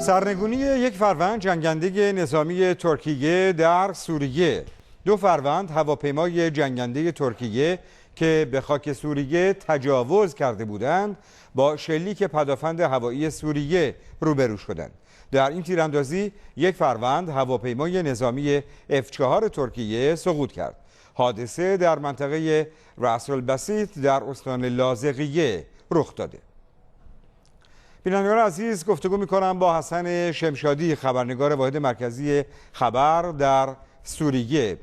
سرنگونی 1 فروند جنگنده نظامی ترکیه در سوریه. 2 فروند هواپیمای جنگنده ترکیه که به خاک سوریه تجاوز کرده بودند با شلیک پدافند هوایی سوریه روبرو شدند. در این تیراندازی 1 فروند هواپیمای نظامی F4 ترکیه سقوط کرد. حادثه در منطقه رأس البسیط در استان لاذقیه رخ داده. بینندگان عزیز، گفتگو می‌کنم با حسن شمشادی، خبرنگار واحد مرکزی خبر در سوریه.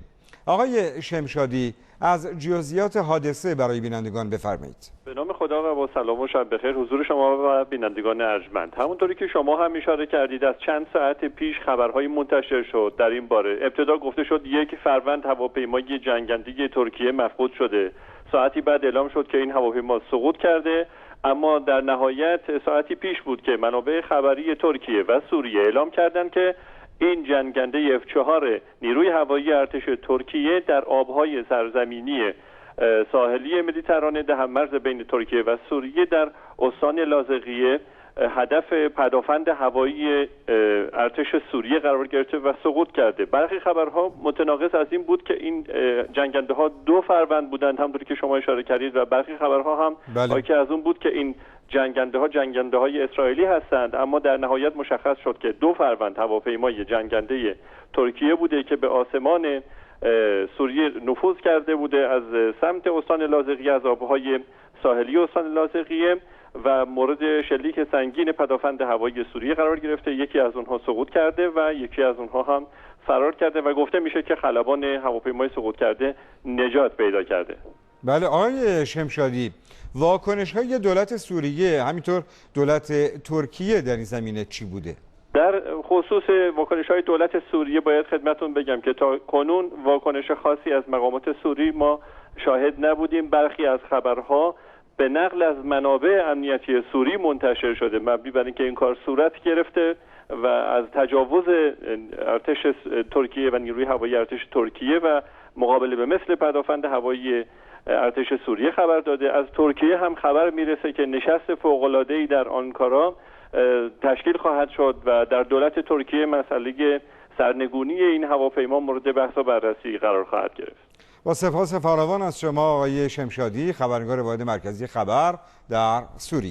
آقای شمشادی، از جزئیات حادثه برای بینندگان بفرمایید. به نام خدا و با سلام و شب بخیر حضور شما و بینندگان ارجمند. همونطوری که شما هم اشاره کردید، از چند ساعت پیش خبرهای منتشر شد در این باره. ابتدا گفته شد 1 فروند هواپیمای جنگنده ترکیه مفقود شده. ساعتی بعد اعلام شد که این هواپیما سقوط کرده، اما در نهایت ساعتی پیش بود که منابع خبری ترکیه و سوریه اعلام کردند که این جنگنده F4 نیروی هوایی ارتش ترکیه در آبهای سرزمینی ساحلی مدیترانه در هم‌مرز بین ترکیه و سوریه در استان لاذقیه هدف پدافند هوایی ارتش سوریه قرار گرفته و سقوط کرده. برخی خبرها متناقض از این بود که این جنگنده ها 2 فروند بودند، همونطوری که شما اشاره کردید، و برخی خبرها هم حاکی از اون بود که این جنگنده های اسرائیلی هستند. اما در نهایت مشخص شد که 2 فروند هواپیمای جنگنده ترکیه بوده که به آسمان سوریه نفوذ کرده بوده از سمت استان لاذقیه، از آبهای ساحلی استان لاذقیه، و مورد شلیک سنگین پدافند هوایی سوریه قرار گرفته. یکی از اونها سقوط کرده و یکی از اونها هم فرار کرده و گفته میشه که خلبان هواپیمای سقوط کرده نجات پیدا کرده. بله آقای شمشادی، واکنش‌های دولت سوریه همینطور دولت ترکیه در این زمینه چی بوده؟ در خصوص واکنش‌های دولت سوریه باید خدمتتون بگم که تا کنون واکنش خاصی از مقامات سوری ما شاهد نبودیم. برخی از خبرها به نقل از منابع امنیتی سوری منتشر شده مبنی بر اینکه این کار صورت گرفته و از تجاوز ارتش ترکیه و نیروی هوایی ارتش ترکیه و مقابله به مثل پدافند هوایی ارتش سوریه خبر داده. از ترکیه هم خبر میرسه که نشست فوق‌العاده‌ای در آنکارا تشکیل خواهد شد و در دولت ترکیه مسئله سرنگونی این هواپیما مورد بحث و بررسی قرار خواهد گرفت. با سپاس فراوان از شما آقای شمشادی، خبرنگار واحد مرکزی خبر در سوریه.